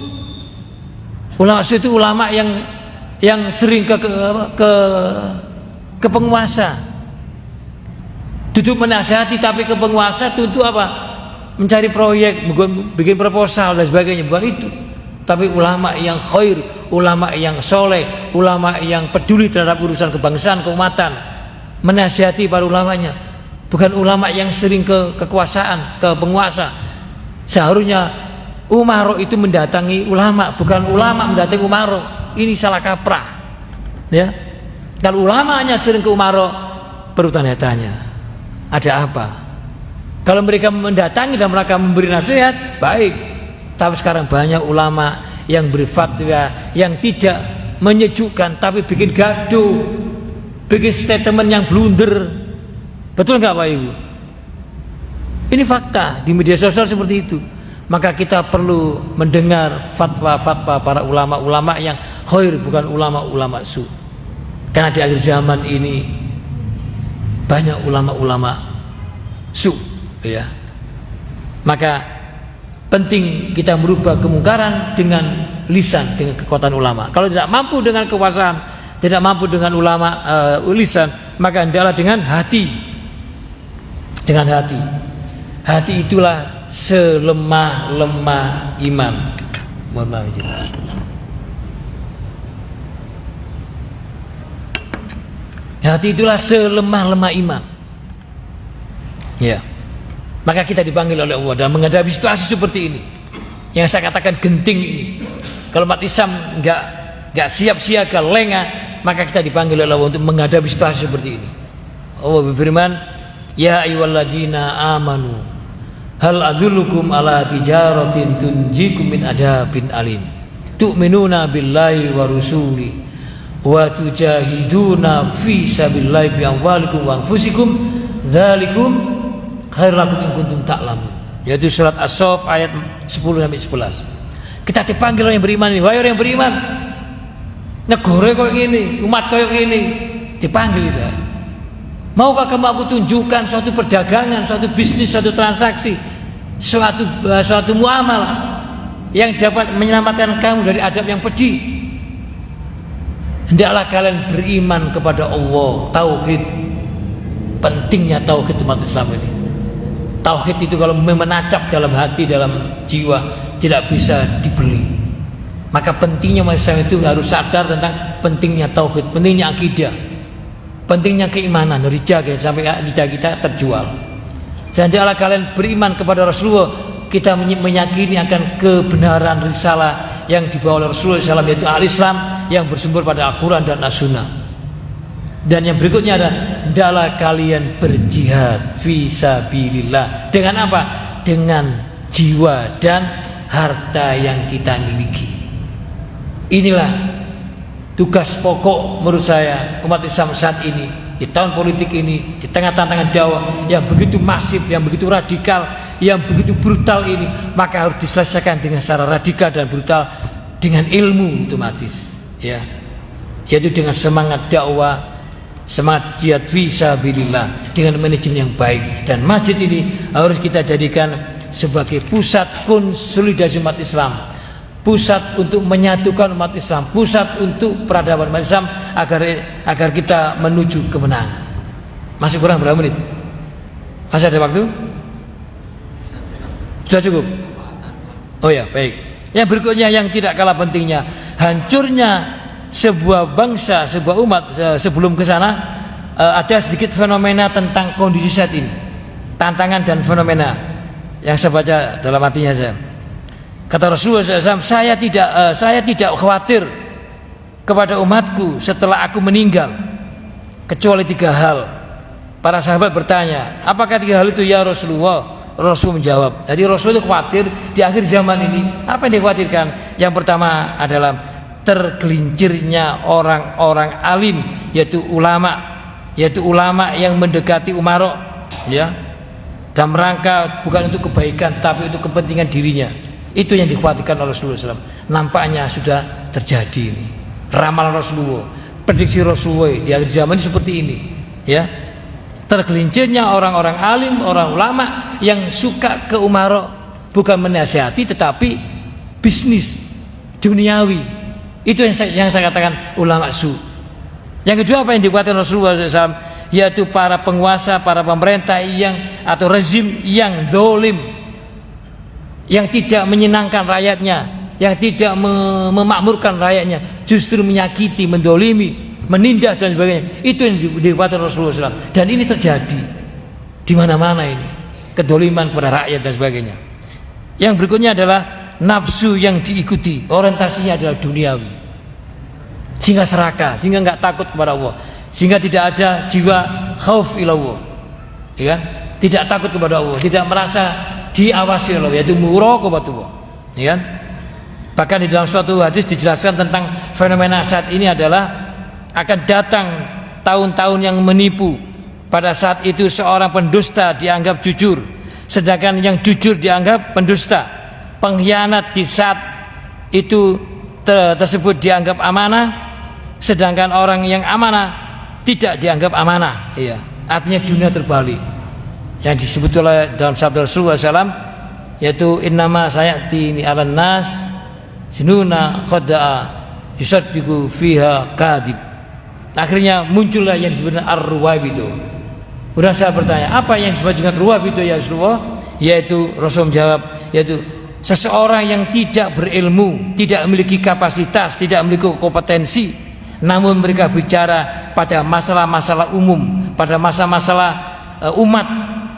Speaker 1: Ulama itu ulama yang sering ke penguasa, duduk menasihati, tapi ke penguasa itu apa? Mencari proyek, bikin proposal dan sebagainya, bukan itu. Tapi ulama yang khair, ulama yang soleh, ulama yang peduli terhadap urusan kebangsaan, keumatan, menasihati para ulamanya, bukan ulama yang sering ke kekuasaan, ke penguasa. Seharusnya umaro itu mendatangi ulama, bukan ulama mendatangi umaro. Ini salah kaprah. Ya. Kalau ulama hanya sering ke umaro, perlu tanya-tanya, ada apa? Kalau mereka mendatangi dan mereka memberi nasihat, baik. Tapi sekarang banyak ulama yang beri fatwa yang tidak menyejukkan, tapi bikin gaduh, bikin statement yang blunder. Betul nggak Pak Ibu? Ini fakta di media sosial seperti itu. Maka kita perlu mendengar fatwa-fatwa para ulama-ulama yang khair, bukan ulama-ulama su. Karena di akhir zaman ini banyak ulama-ulama su, ya. Maka penting kita merubah kemungkaran dengan lisan, dengan kekuatan ulama. Kalau tidak mampu dengan kekuasaan, tidak mampu dengan ulama lisan, maka hendaklah dengan hati. Dengan hati. Hati itulah selemah-lemah iman. Mohon maaf. Hati itulah selemah-lemah iman. Ya. Maka kita dipanggil oleh Allah dalam menghadapi situasi seperti ini, yang saya katakan genting ini. Kalau umat Islam nggak siap siaga, lengah, maka kita dipanggil oleh Allah untuk menghadapi situasi seperti ini. Allah berfirman, ya ayyuhalladzina amanu hal adullukum ala tijaratin tunjikum min adabin alim tu'minuna billahi wa rusuli wa tujahiduna fi sabilillahi bi amwalikum wa anfusikum dzalikum khairul lakum in kuntum ta'lamun. Yaitu surat As-Saff ayat 10 sampai 11. Kita dipanggil orang yang beriman ini, wahai orang yang beriman, negara kayak gini, umat kayak gini, dipanggil kita. Maukah kamu aku tunjukkan suatu perdagangan, suatu bisnis, suatu transaksi, suatu muamalah yang dapat menyelamatkan kamu dari azab yang pedih? Hendaklah kalian beriman kepada Allah. Tauhid, pentingnya tauhid umat Islam ini. Tauhid itu kalau menancap dalam hati, dalam jiwa, tidak bisa dibeli. Maka pentingnya umat Islam itu harus sadar tentang pentingnya tauhid, pentingnya akidah, pentingnya keimanan, harus dijaga sampai akidah kita terjual. Dan hendaklah kalian beriman kepada Rasulullah. Kita meyakini akan kebenaran risalah yang dibawa oleh Rasulullah SAW, yaitu al-Islam yang bersumber pada Al-Quran dan As-Sunnah. Dan yang berikutnya adalah hendaklah kalian berjihad fisabilillah. Dengan apa? Dengan jiwa dan harta yang kita miliki. Inilah tugas pokok menurut saya umat Islam saat ini, di tahun politik ini, di tengah tantangan dakwah yang begitu masif, yang begitu radikal, yang begitu brutal ini. Maka harus diselesaikan dengan secara radikal dan brutal, dengan ilmu otomatis, ya, yaitu dengan semangat dakwah, semangat jihad fisabilillah, dengan manajemen yang baik. Dan masjid ini harus kita jadikan sebagai pusat konsolidasi umat Islam, pusat untuk menyatukan umat Islam, pusat untuk peradaban umat Islam, agar kita menuju kemenangan. Masih kurang berapa menit? Masih ada waktu? Sudah cukup? Oh ya, baik. Yang berikutnya yang tidak kalah pentingnya, hancurnya sebuah bangsa, sebuah umat. Sebelum ke sana, ada sedikit fenomena tentang kondisi saat ini, tantangan dan fenomena yang saya baca dalam hatinya saya. Kata Rasulullah SAW, saya tidak khawatir kepada umatku setelah aku meninggal, kecuali 3 hal. Para sahabat bertanya, apakah 3 hal itu ya Rasulullah? Rasul menjawab, jadi Rasul itu khawatir di akhir zaman ini. Apa yang dikhawatirkan? Yang pertama adalah tergelincirnya orang-orang alim, yaitu ulama yang mendekati umarok, ya, dalam rangka bukan untuk kebaikan tetapi untuk kepentingan dirinya. Itu yang dikhawatirkan oleh Rasulullah SAW. Nampaknya sudah terjadi ini. Ramalan Rasulullah, prediksi Rasulullah di akhir zaman ini seperti ini, ya. Tergelincirnya orang-orang alim, orang ulama yang suka ke umarok, bukan menasihati tetapi bisnis duniawi. Itu yang saya katakan ulama su. Yang kedua, apa yang dikhawatirkan Rasulullah SAW, yaitu para penguasa, para pemerintah atau rezim yang zalim, yang tidak menyenangkan rakyatnya, yang tidak memakmurkan rakyatnya, justru menyakiti, mendolimi, menindas dan sebagainya. Itu yang dikhawatirkan Rasulullah SAW. Dan ini terjadi di mana-mana ini, kedoliman kepada rakyat dan sebagainya. Yang berikutnya adalah nafsu yang diikuti, orientasinya adalah duniawi, sehingga serakah, sehingga nggak takut kepada Allah, sehingga tidak ada jiwa khauf ilallah, ya, tidak takut kepada Allah, tidak merasa diawasi Allah, yaitu muraqabatullah, ya. Bahkan di dalam suatu hadis dijelaskan tentang fenomena saat ini adalah akan datang tahun-tahun yang menipu. Pada saat itu seorang pendusta dianggap jujur, sedangkan yang jujur dianggap pendusta. Pengkhianat di saat itu tersebut dianggap amanah, sedangkan orang yang amanah tidak dianggap amanah. Iya, artinya dunia terbalik. Yang disebut oleh dalam sabda Rasulullah SAW, yaitu innama sayati ni alan nas sinuna khada'a yusaddiqu fiha kadhib. Akhirnya muncullah yang disebut ar-ruwaib itu. Kemudian saya bertanya, apa yang disebut dengan ruwaib itu ya Rasulullah? Yaitu Rasul menjawab, yaitu seseorang yang tidak berilmu, tidak memiliki kapasitas, tidak memiliki kompetensi, namun mereka bicara pada masalah-masalah umum, pada masalah-masalah umat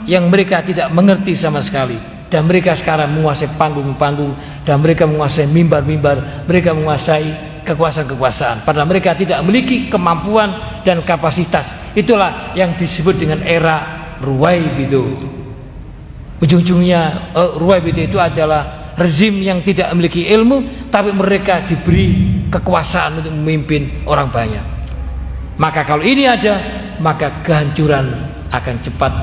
Speaker 1: yang mereka tidak mengerti sama sekali. Dan mereka sekarang menguasai panggung-panggung, dan mereka menguasai mimbar-mimbar, mereka menguasai kekuasaan-kekuasaan, padahal mereka tidak memiliki kemampuan dan kapasitas. Itulah yang disebut dengan era Ruwaibidu. Ujung-ujungnya Ruwaibidu itu adalah rezim yang tidak memiliki ilmu, tapi mereka diberi kekuasaan untuk memimpin orang banyak. Maka kalau ini ada, maka kehancuran akan cepat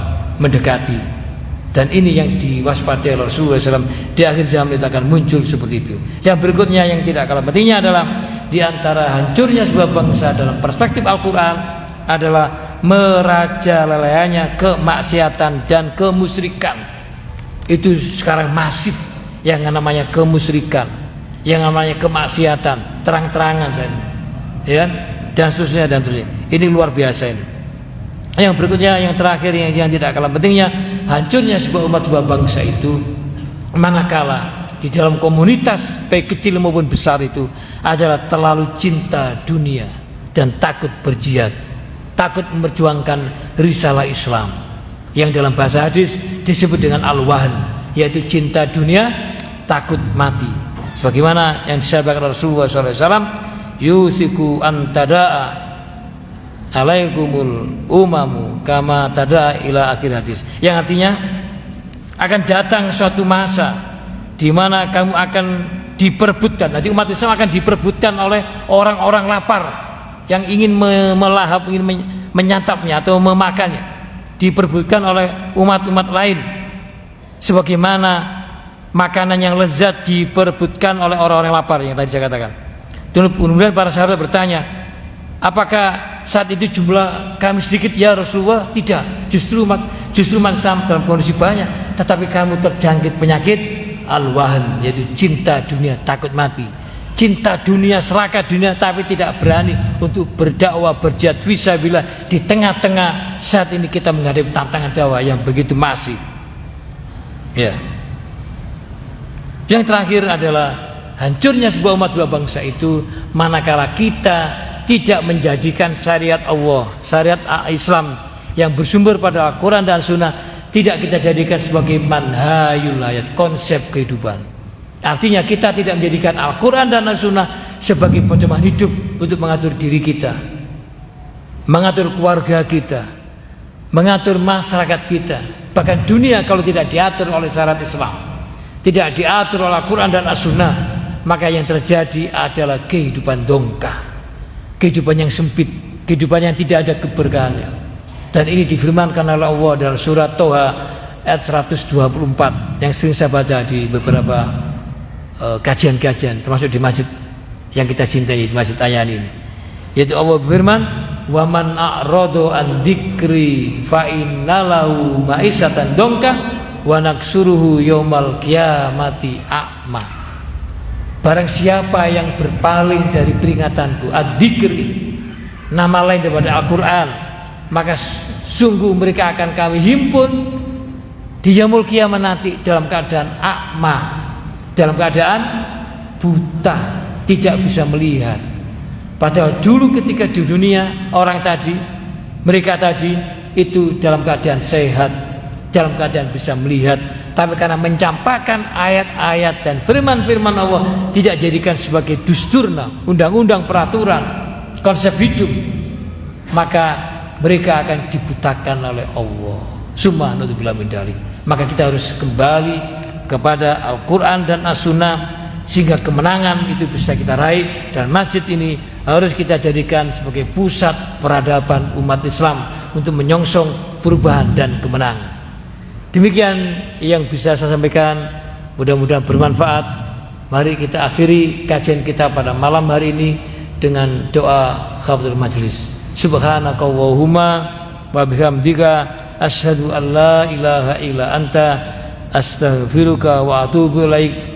Speaker 1: mendekati. Dan ini yang diwaspadai Rasulullah SAW, di akhir zaman itu akan muncul seperti itu. Yang berikutnya yang tidak kalah pentingnya adalah di antara hancurnya sebuah bangsa dalam perspektif Al-Quran adalah merajalelainya kemaksiatan dan kemusyrikan. Itu sekarang masif yang namanya kemusyrikan, yang namanya kemaksiatan, terang-terangan ya, dan seterusnya dan seterusnya. Ini luar biasa ini. Yang berikutnya, yang terakhir, yang tidak kalah pentingnya, hancurnya sebuah umat, sebuah bangsa itu manakala di dalam komunitas baik kecil maupun besar itu adalah terlalu cinta dunia dan takut berjihad, takut memperjuangkan risalah Islam yang dalam bahasa hadis disebut dengan al-wahn, yaitu cinta dunia, takut mati. Sebagaimana yang disampaikan Rasulullah SAW, yusiku antada'a alaikumul umamu kama tada ila akhir hadis, yang artinya akan datang suatu masa di mana kamu akan diperebutkan, nanti umat Islam akan diperebutkan oleh orang-orang lapar yang ingin melahap, ingin menyantapnya atau memakannya, diperebutkan oleh umat-umat lain, sebagaimana makanan yang lezat diperebutkan oleh orang-orang lapar yang tadi saya katakan. Kemudian para sahabat bertanya, apakah saat itu jumlah kami sedikit ya Rasulullah? Tidak, justru mansam dalam kondisi banyak, tetapi kamu terjangkit penyakit al-wahn, yaitu cinta dunia, takut mati, cinta dunia, serakah dunia, tapi tidak berani untuk berdakwah, berjihad fisabilillah di tengah-tengah saat ini kita menghadapi tantangan dakwah yang begitu masif. Ya. Yang terakhir adalah hancurnya sebuah umat, sebuah bangsa itu manakala kita tidak menjadikan syariat Allah, syariat Islam yang bersumber pada Al-Quran dan Sunnah, tidak kita jadikan sebagai manhajul hayat, konsep kehidupan. Artinya kita tidak menjadikan Al-Quran dan Sunnah sebagai pedoman hidup untuk mengatur diri kita, mengatur keluarga kita, mengatur masyarakat kita, bahkan dunia. Kalau tidak diatur oleh syariat Islam, tidak diatur oleh Al-Quran dan As-Sunnah, maka yang terjadi adalah kehidupan dongkah, kehidupan yang sempit, kehidupan yang tidak ada keberkahannya. Dan ini difirmankan oleh Allah dalam surat Toha ayat 124 yang sering saya baca di beberapa kajian-kajian, termasuk di masjid yang kita cintai, di Masjid Ayani ini. Yaitu Allah berfirman, "Wa man a'radu an dzikri fa innalahu ma'isatan dongka wa naksuruhu yaumal qiyamati a'ma." Barang siapa yang berpaling dari peringatanku, ad-dzikr ini nama lain daripada Al-Quran, maka sungguh mereka akan kami himpun di yaumul qiyamah nanti dalam keadaan a'ma, dalam keadaan buta, tidak bisa melihat. Padahal dulu ketika di dunia mereka tadi itu dalam keadaan sehat, dalam keadaan bisa melihat, tapi karena mencampakkan ayat-ayat dan firman-firman Allah, tidak jadikan sebagai dusturna, undang-undang, peraturan, konsep hidup, maka mereka akan dibutakan oleh Allah. Subhanallah min dzalik. Maka kita harus kembali kepada Al-Quran dan As-Sunnah sehingga kemenangan itu bisa kita raih, dan masjid ini harus kita jadikan sebagai pusat peradaban umat Islam untuk menyongsong perubahan dan kemenangan. Demikian yang bisa saya sampaikan, mudah-mudahan bermanfaat. Mari kita akhiri kajian kita pada malam hari ini dengan doa khafatul majlis. Subhanakallahumma wa bihamdika asyhadu an la ilaha illa anta astaghfiruka wa atubu ilaik.